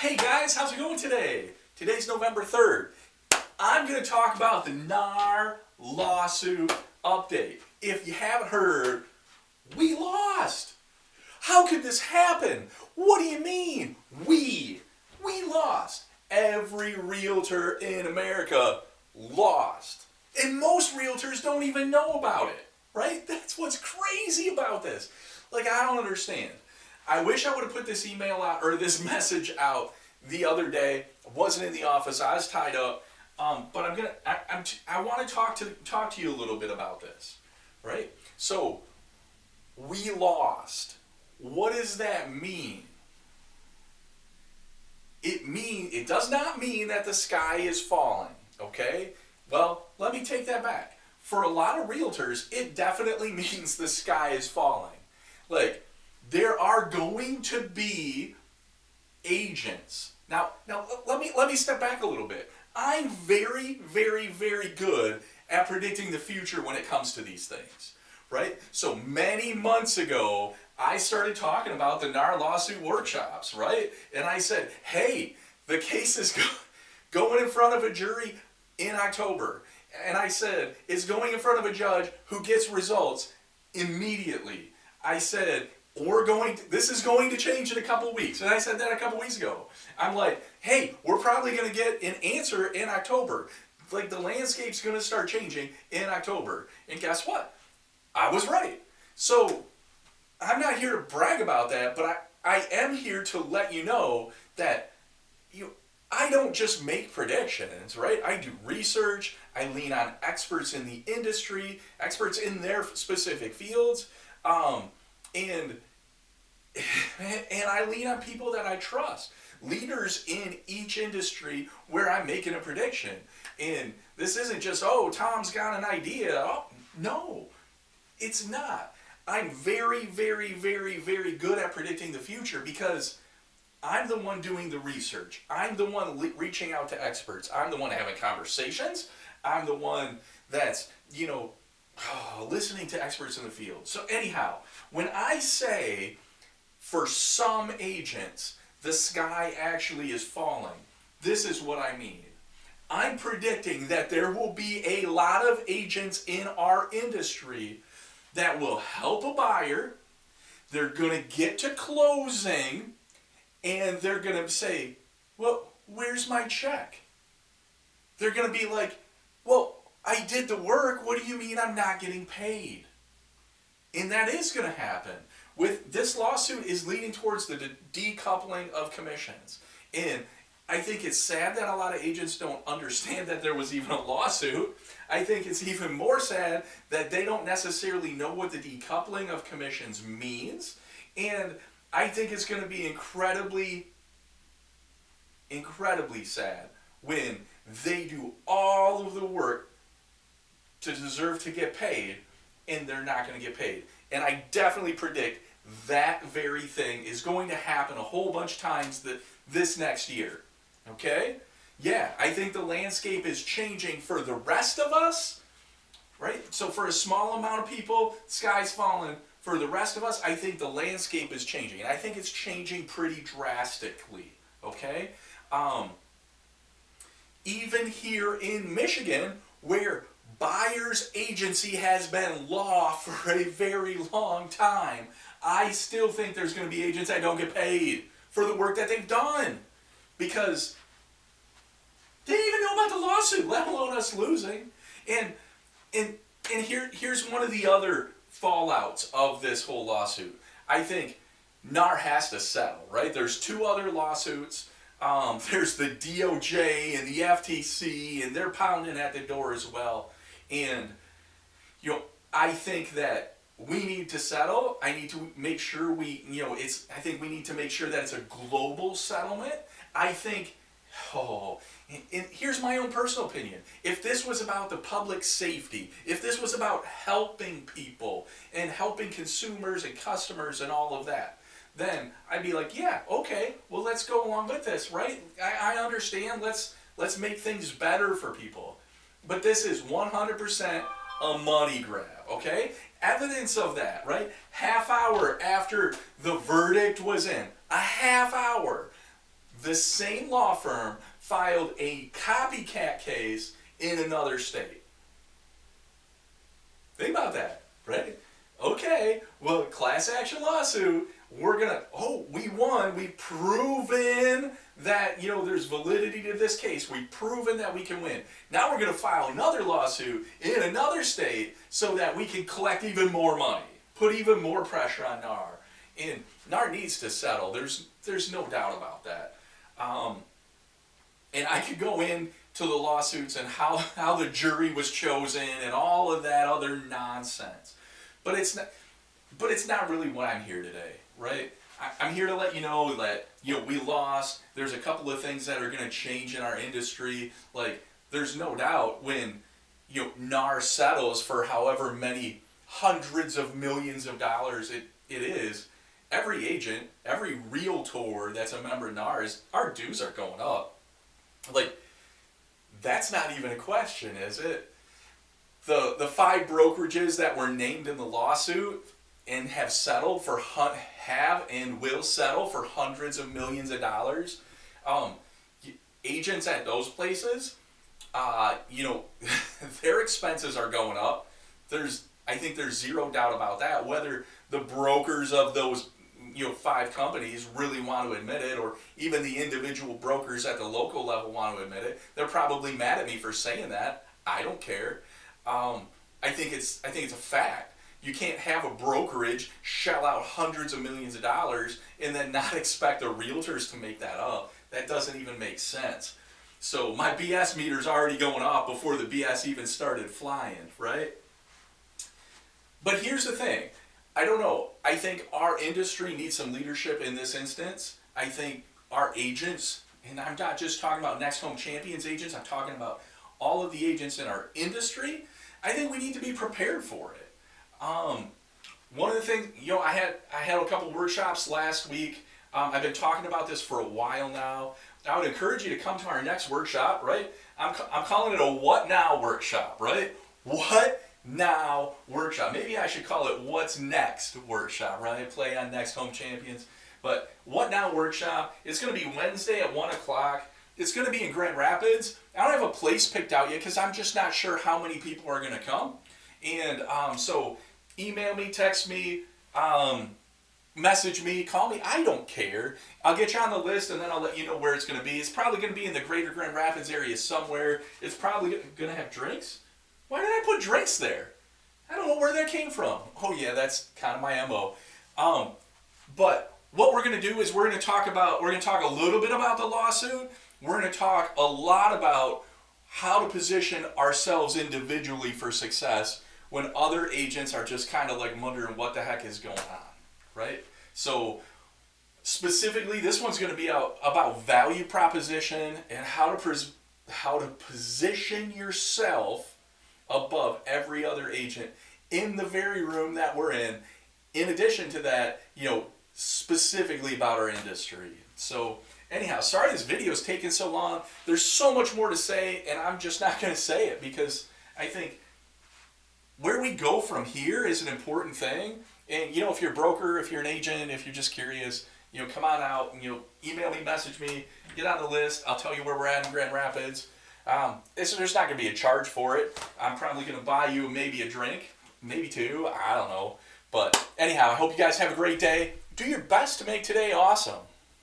Hey guys, how's it going today? Today's November 3rd. I'm going to talk about the NAR lawsuit update. If you haven't heard, we lost. How could this happen? What do you mean? We lost. Every realtor in America lost. And most realtors don't even know about it, right? That's what's crazy about this. Like, I don't understand. I wish I would have put this email out or this message out the other day. I wasn't in the office. I was tied up. But I want to talk to you a little bit about this, right? So, we lost. What does that mean? It does not mean that the sky is falling, okay? Well, let me take that back. For a lot of realtors, it definitely means the sky is falling. Like, there are going to be agents. Now let me step back a little bit. I'm very, very, very good at predicting the future when it comes to these things, right? So many months ago, I started talking about the NAR lawsuit workshops, right? And I said, hey, the case is going in front of a jury in October. And I said, it's going in front of a judge who gets results immediately. I said, this is going to change in a couple weeks. And I said that a couple weeks ago. I'm like, hey, we're probably going to get an answer in October. Like, the landscape's going to start changing in October. And guess what? I was right. So, I'm not here to brag about that, but I am here to let you know that I don't just make predictions, right? I do research. I lean on experts in the industry, experts in their specific fields. And I lean on people that I trust, leaders in each industry where I'm making a prediction. And this isn't just, oh, Tom's got an idea. Oh, no, it's not. I'm very, very, very, very good at predicting the future because I'm the one doing the research. I'm the one reaching out to experts. I'm the one having conversations. I'm the one that's, listening to experts in the field. So anyhow, when I say for some agents, the sky actually is falling, this is what I mean. I'm predicting that there will be a lot of agents in our industry that will help a buyer. They're going to get to closing and they're going to say, well, where's my check? They're going to be like, well, I did the work. What do you mean I'm not getting paid? And that is going to happen. With this lawsuit is leading towards the decoupling of commissions. And I think it's sad that a lot of agents don't understand that there was even a lawsuit. I think it's even more sad that they don't necessarily know what the decoupling of commissions means. And I think it's going to be incredibly, incredibly sad when they do all of the work to deserve to get paid and they're not going to get paid. And I definitely predict that very thing is going to happen a whole bunch of times this next year. Okay? Yeah, I think the landscape is changing for the rest of us, right? So for a small amount of people, sky's falling. For the rest of us, I think the landscape is changing. And I think it's changing pretty drastically. Okay? Even here in Michigan, where buyer's agency has been law for a very long time, I still think there's going to be agents that don't get paid for the work that they've done because they didn't even know about the lawsuit, let alone us losing. And here's one of the other fallouts of this whole lawsuit. I think NAR has to settle, right? There's two other lawsuits. There's the DOJ and the FTC, and they're pounding at the door as well. And I think that we need to settle. I need to make sure I think we need to make sure that it's a global settlement. I think, and here's my own personal opinion. If this was about the public safety, if this was about helping people and helping consumers and customers and all of that, then I'd be like, yeah, okay, well, let's go along with this, right? I understand. Let's make things better for people. But this is 100% a money grab, okay? Evidence of that, right? Half hour after the verdict was in, a half hour, this same law firm filed a copycat case in another state. Think about that, right? Okay, well, class action lawsuit, we're gonna, we won, we've proven that, there's validity to this case, we've proven that we can win. Now we're gonna file another lawsuit in another state so that we can collect even more money, put even more pressure on NAR. And NAR needs to settle, there's no doubt about that. And I could go into the lawsuits and how the jury was chosen and all of that other nonsense. But it's not really what I'm here today, right? I'm here to let you know that we lost. There's a couple of things that are going to change in our industry. Like, there's no doubt when NAR settles for however many hundreds of millions of dollars it is, every agent, every realtor that's a member of NAR, our dues are going up. Like, that's not even a question, is it? The 5 brokerages that were named in the lawsuit and have settled for and will settle for hundreds of millions of dollars. Agents at those places, their expenses are going up. I think there's zero doubt about that. Whether the brokers of those 5 companies really want to admit it, or even the individual brokers at the local level want to admit it, they're probably mad at me for saying that. I don't care. I think it's a fact. You can't have a brokerage shell out hundreds of millions of dollars and then not expect the realtors to make that up. That doesn't even make sense. So my BS meter's already going off before the BS even started flying, right? But here's the thing. I don't know. I think our industry needs some leadership in this instance. I think our agents, and I'm not just talking about Next Home Champions agents, I'm talking about all of the agents in our industry. I think we need to be prepared for it. One of the things, I had a couple workshops last week. I've been talking about this for a while now. I would encourage you to come to our next workshop, right? I'm calling it a What Now workshop, right? What Now workshop. Maybe I should call it What's Next workshop, right? Play on Next Home Champions. But What Now workshop, it's going to be Wednesday at 1 o'clock. It's going to be in Grand Rapids. I don't have a place picked out yet because I'm just not sure how many people are going to come. And so email me, text me, message me, call me. I don't care. I'll get you on the list and then I'll let you know where it's going to be. It's probably going to be in the greater Grand Rapids area somewhere. It's probably going to have drinks. Why did I put drinks there? I don't know where that came from. Oh yeah, that's kind of my MO. But what we're going to do is we're going to talk a little bit about the lawsuit. We're going to talk a lot about how to position ourselves individually for success when other agents are just kind of like wondering what the heck is going on, right? So specifically, this one's going to be about value proposition and how to position yourself above every other agent in the very room that we're in. In addition to that, specifically about our industry. So anyhow, sorry this video is taking so long. There's so much more to say, and I'm just not going to say it because I think where we go from here is an important thing. And, if you're a broker, if you're an agent, if you're just curious, come on out and, email me, message me, get on the list. I'll tell you where we're at in Grand Rapids. There's not going to be a charge for it. I'm probably going to buy you maybe a drink, maybe 2, I don't know. But anyhow, I hope you guys have a great day. Do your best to make today awesome.